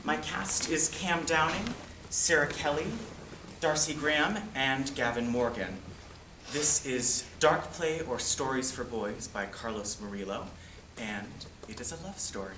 My cast is Cam Downing, Sarah Kelly, Darcy Graham, and Gavin Morgan. This is Dark Play or Stories for Boys by Carlos Murillo, and it is a love story.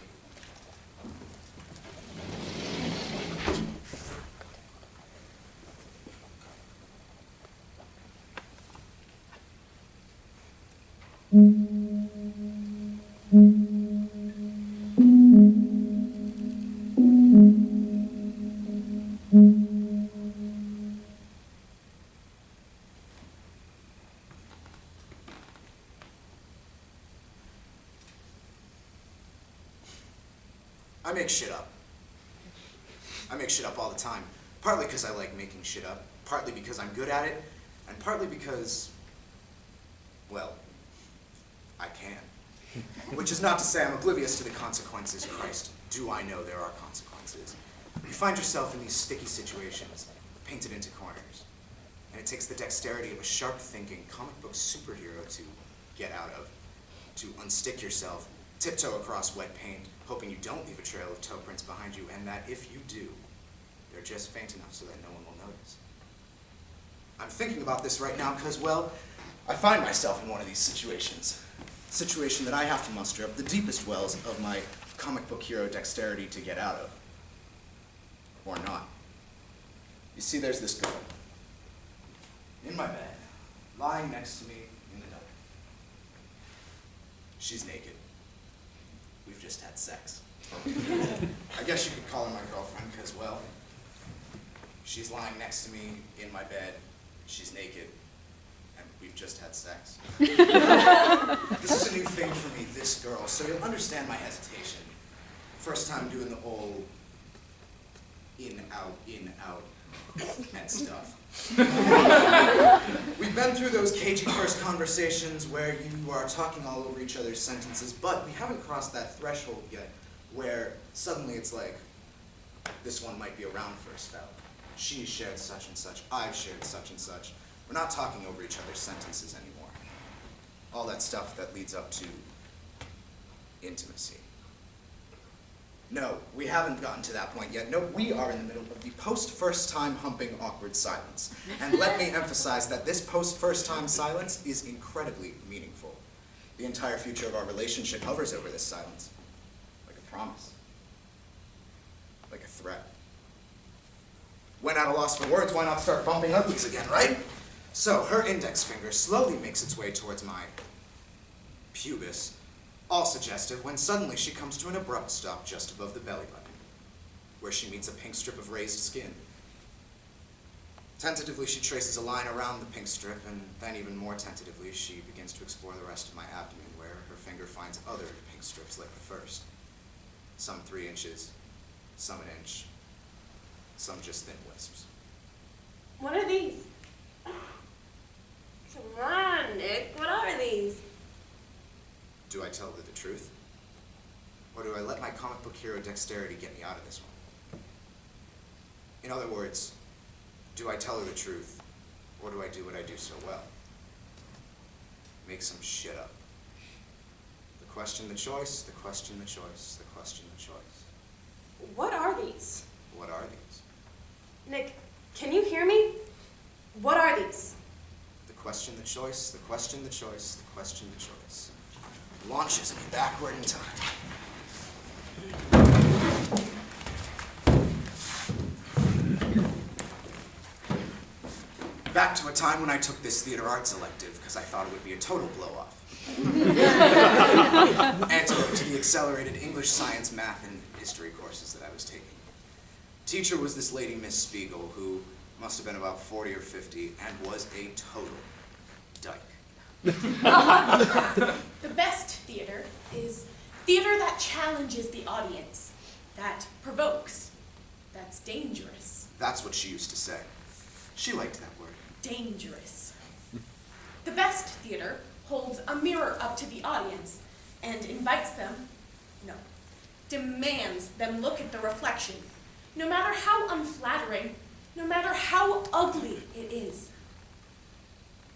I make shit up. I make shit up all the time. Partly because I like making shit up, partly because I'm good at it, and partly because, well, I can. Which is not to say I'm oblivious to the consequences. Christ, do I know there are consequences. You find yourself in these sticky situations, painted into corners, and it takes the dexterity of a sharp-thinking comic book superhero to get out of, to unstick yourself, tiptoe across wet paint, hoping you don't leave a trail of toe prints behind you, and that if you do, they're just faint enough so that no one will notice. I'm thinking about this right now because, well, I find myself in one of these situations. A situation that I have to muster up the deepest wells of my comic book hero dexterity to get out of. Or not. You see, there's this girl. In my bed, lying next to me in the dark. She's naked. We've just had sex. I guess you could call her my girlfriend because, well, she's lying next to me in my bed, she's naked, and we've just had sex. This is a new thing for me, this girl, so you'll understand my hesitation. First time doing the whole in, out, and stuff. We've been through those cagey first conversations where you are talking all over each other's sentences, but we haven't crossed that threshold yet where suddenly it's like, this one might be around for a spell. She shared such and such, I've shared such and such. We're not talking over each other's sentences anymore. All that stuff that leads up to intimacy. No, we haven't gotten to that point yet. No, we are in the middle of the post-first-time humping awkward silence. And let me emphasize that this post-first-time silence is incredibly meaningful. The entire future of our relationship hovers over this silence. Like a promise. Like a threat. When at a loss for words, why not start bumping uglies again, right? So, her index finger slowly makes its way towards my pubis, all suggestive, when suddenly she comes to an abrupt stop just above the belly button, where she meets a pink strip of raised skin. Tentatively, she traces a line around the pink strip, and then even more tentatively, she begins to explore the rest of my abdomen, where her finger finds other pink strips like the first. Some 3 inches, some an inch, some just thin wisps. What are these? Come on, Nick, what are these? Do I tell her the truth? Or do I let my comic book hero dexterity get me out of this one? In other words, do I tell her the truth, or do I do what I do so well? Make some shit up. The question, the choice, the question, the choice, the question, the choice. What are these? What are these? Nick, can you hear me? What are these? The question, the choice, the question, the choice, the question, the choice. Launches me backward in time. Back to a time when I took this theater arts elective because I thought it would be a total blow-off. Antidote to the accelerated English, science, math, and history courses that I was taking. Teacher was this lady, Miss Spiegel, who must have been about 40 or 50 and was a total dyke. The best theater is theater that challenges the audience, that provokes, that's dangerous. That's what she used to say. She liked that word. Dangerous. The best theater holds a mirror up to the audience and invites them, no, demands them look at the reflection, no matter how unflattering, no matter how ugly it is.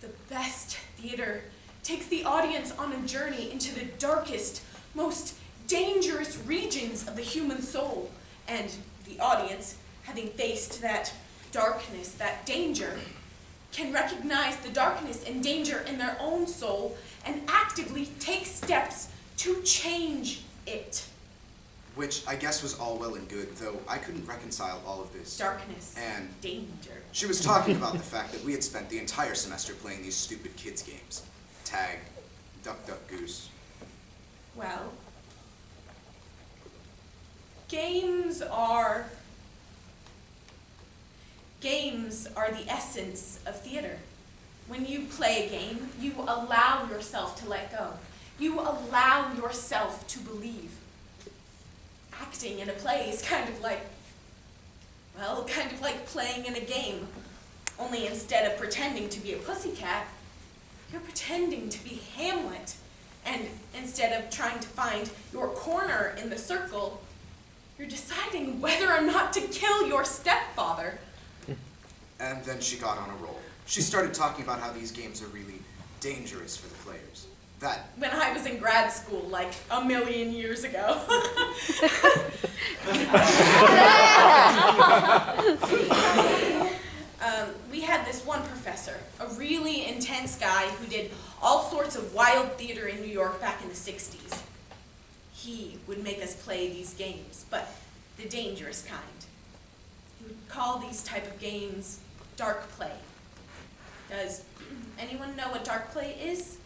The best theater takes the audience on a journey into the darkest, most dangerous regions of the human soul and the audience, having faced that darkness, that danger, can recognize the darkness and danger in their own soul and actively take steps to change it. Which I guess was all well and good, though I couldn't reconcile all of this. Darkness And danger. she was talking about the fact that we had spent the entire semester playing these stupid kids' games. Tag, Duck Duck Goose. Well, games are the essence of theater. When you play a game, you allow yourself to let go. You allow yourself to believe. Acting in a play is kind of like playing in a game. Only instead of pretending to be a pussycat, you're pretending to be Hamlet. And instead of trying to find your corner in the circle, you're deciding whether or not to kill your stepfather. And then she got on a roll. She started talking about how these games are really dangerous for the players. That When I was in grad school, like a million years ago. We had this one professor, a really intense guy who did all sorts of wild theater in New York back in the 60s. He would make us play these games, but the dangerous kind. He would call these type of games dark play. Does anyone know what dark play is?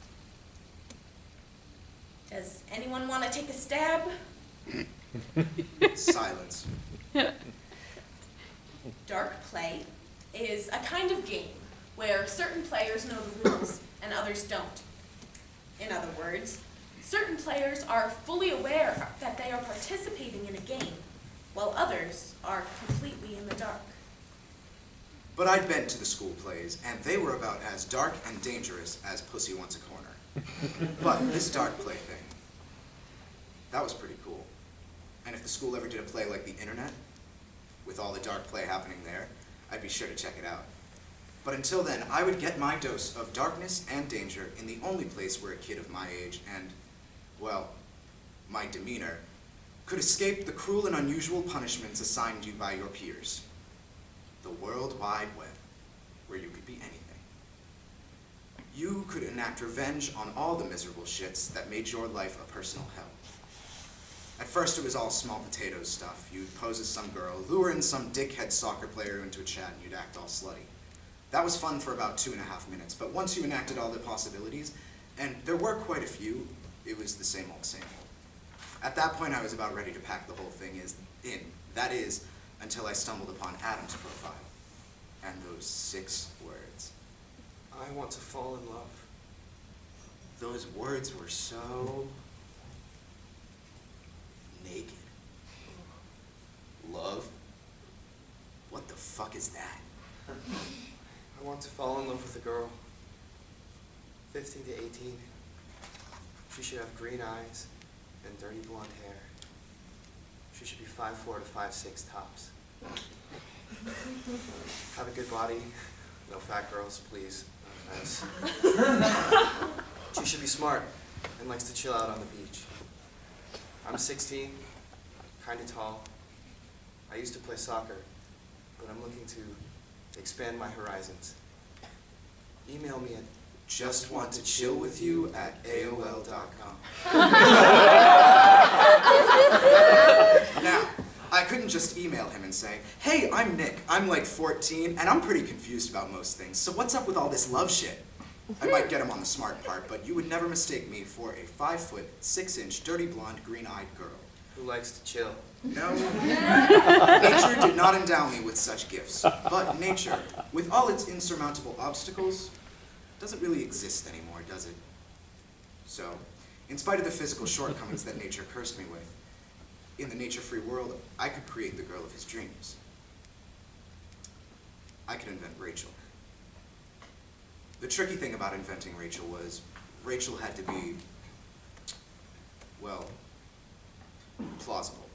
Does anyone want to take a stab? silence. Dark play is a kind of game where certain players know the rules and others don't. In other words, certain players are fully aware that they are participating in a game, while others are completely in the dark. But I'd been to the school plays, and they were about as dark and dangerous as Pussy Wants a Corner. But this dark play thing, that was pretty cool. And if the school ever did a play like the internet, with all the dark play happening there, I'd be sure to check it out. But until then, I would get my dose of darkness and danger in the only place where a kid of my age and, well, my demeanor, could escape the cruel and unusual punishments assigned you by your peers. The World Wide Web, where you could be anything. You could enact revenge on all the miserable shits that made your life a personal hell. At first it was all small potatoes stuff. You'd pose as some girl, lure in some dickhead soccer player into a chat, and you'd act all slutty. That was fun for about 2.5 minutes, but once you enacted all the possibilities, and there were quite a few, it was the same old, same old. At that point I was about ready to pack the whole thing in. That is, until I stumbled upon Adam's profile. And those 6 words. I want to fall in love. Those words were so naked. Love? What the fuck is that? I want to fall in love with a girl. 15 to 18. She should have green eyes and dirty blonde hair. She should be 5'4" to 5'6" tops. Have a good body. No fat girls, please. No offense. She should be smart and likes to chill out on the beach. I'm 16, kind of tall. I used to play soccer, but I'm looking to expand my horizons. Email me at justwanttocillwithyou@aol.com. Now, I couldn't just email him and say, hey, I'm Nick, I'm like 14, and I'm pretty confused about most things, so what's up with all this love shit? I might get him on the smart part, but you would never mistake me for a 5', 6" dirty blonde, green-eyed girl. who likes to chill. No. Nature did not endow me with such gifts, but nature, with all its insurmountable obstacles, doesn't really exist anymore, does it? So, in spite of the physical shortcomings that nature cursed me with, in the nature-free world, I could create the girl of his dreams. I could invent Rachel. The tricky thing about inventing Rachel was, Rachel had to be, well, plausible,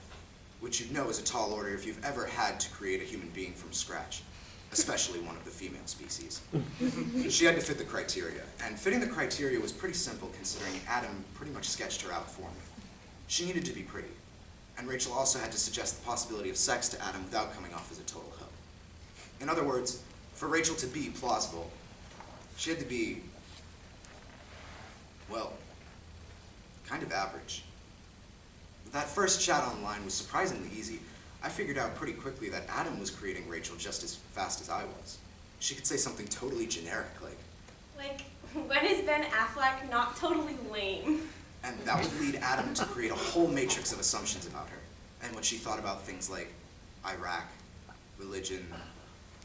which you'd know is a tall order if you've ever had to create a human being from scratch, especially one of the female species. She had to fit the criteria, and fitting the criteria was pretty simple considering Adam pretty much sketched her out for me. She needed to be pretty. And Rachel also had to suggest the possibility of sex to Adam without coming off as a total hoe. In other words, for Rachel to be plausible, she had to be, well, kind of average. That first chat online was surprisingly easy. I figured out pretty quickly that Adam was creating Rachel just as fast as I was. She could say something totally generic, Like, when is Ben Affleck not totally lame? and that would lead Adam to create a whole matrix of assumptions about her, and what she thought about things like Iraq, religion,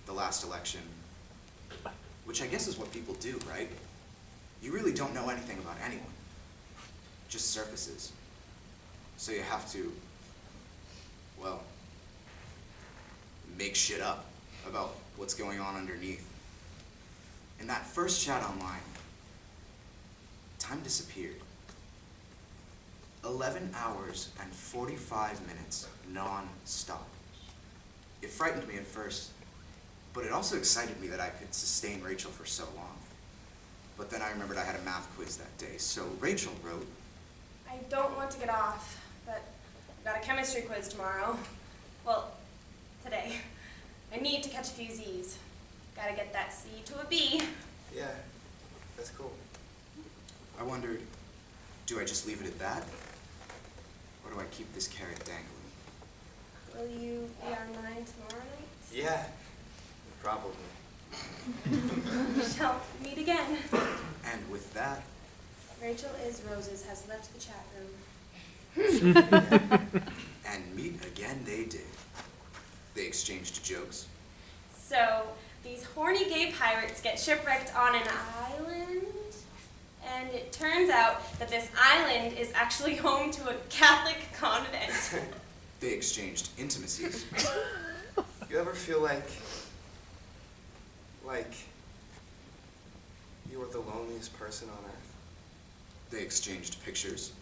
the last election, which I guess is what people do, right? You really don't know anything about anyone, just surfaces. So you have to, well, make shit up about what's going on underneath. In that first chat online, time disappeared. 11 hours and 45 minutes non-stop. It frightened me at first, but it also excited me that I could sustain Rachel for so long. But then I remembered I had a math quiz that day, so Rachel wrote, I don't want to get off, but I've got a chemistry quiz tomorrow. Well, today. I need to catch a few Z's. Gotta get that C to a B. Yeah, that's cool. I wondered, do I just leave it at that? Or do I keep this carrot dangling? Will you be online tomorrow night? Yeah, probably. We shall meet again. And with that, Rachel is Roses has left the chat room. and meet again they did. They exchanged jokes. So, these horny gay pirates get shipwrecked on an island, and it turns out that this island is actually home to a Catholic convent. They exchanged intimacies. You ever feel like you were the loneliest person on earth? They exchanged pictures.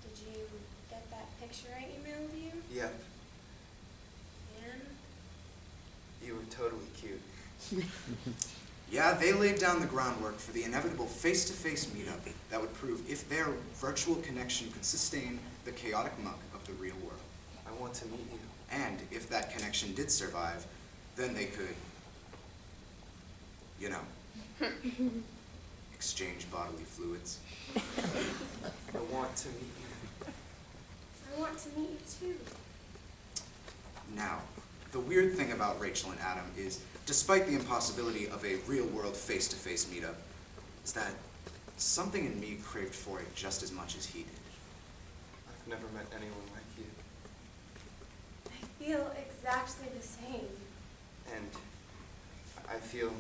Did you get that picture I emailed you? Yep, And you were totally cute. Yeah, they laid down the groundwork for the inevitable face-to-face meetup that would prove if their virtual connection could sustain the chaotic muck of the real world. I want to meet you. And if that connection did survive, then they could, you know, exchange bodily fluids. I want to meet you. I want to meet you too. Now, the weird thing about Rachel and Adam is, despite the impossibility of a real-world face-to-face meetup, is that something in me craved for it just as much as he did. I've never met anyone like you. I feel exactly the same. And I feel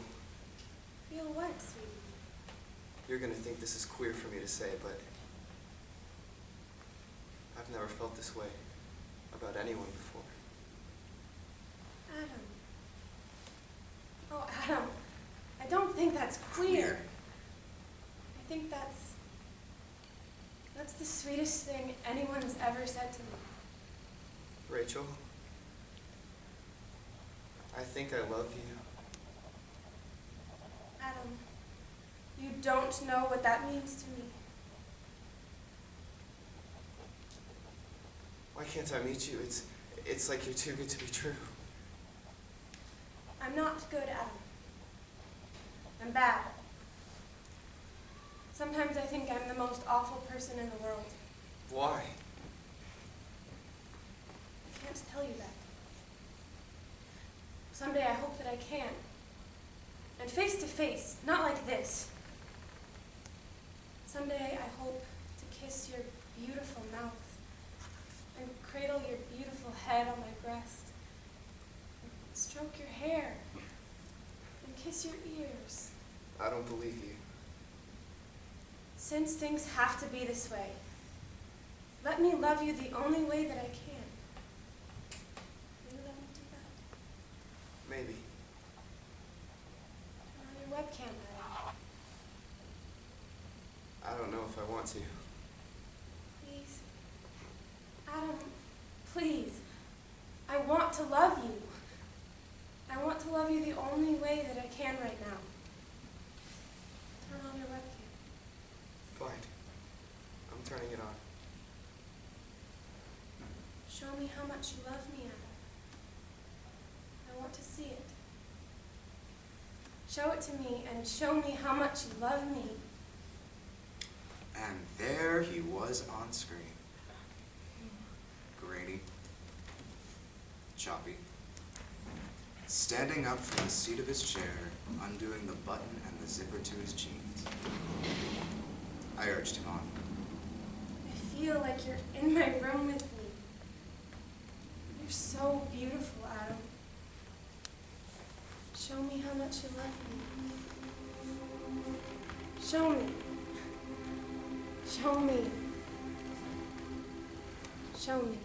Feel what, sweetie? you're gonna think this is queer for me to say, but I've never felt this way about anyone before. Adam. Oh, Adam. I don't think that's queer. I think that's the sweetest thing anyone's ever said to me. Rachel, I think I love you. Adam, you don't know what that means to me. Why can't I meet you? It's like you're too good to be true. I'm not good, Adam. I'm bad. Sometimes I think I'm the most awful person in the world. Why? I can't tell you that. Someday I hope that I can. And face to face, not like this. Someday I hope to kiss your beautiful mouth and cradle your beautiful head on my breast and stroke your hair and kiss your ears. I don't believe you. Since things have to be this way, let me love you the only way that I can. Will you let me do that? Maybe. Turn on your webcam, Adam. I don't know if I want to. Please. Adam, please. I want to love you. I want to love you the only way that I can right now. Turn on your webcam. Fine. I'm turning it on. Show me how much you love me, Adam. I want to see it. Show it to me and show me how much you love me. And there he was on screen. Grainy. Choppy. Standing up from the seat of his chair, undoing the button and the zipper to his jeans. I urged him on. I feel like you're in my room with me. You're so beautiful, Adam. Show me how much you love me. Show me. Show me. Show me.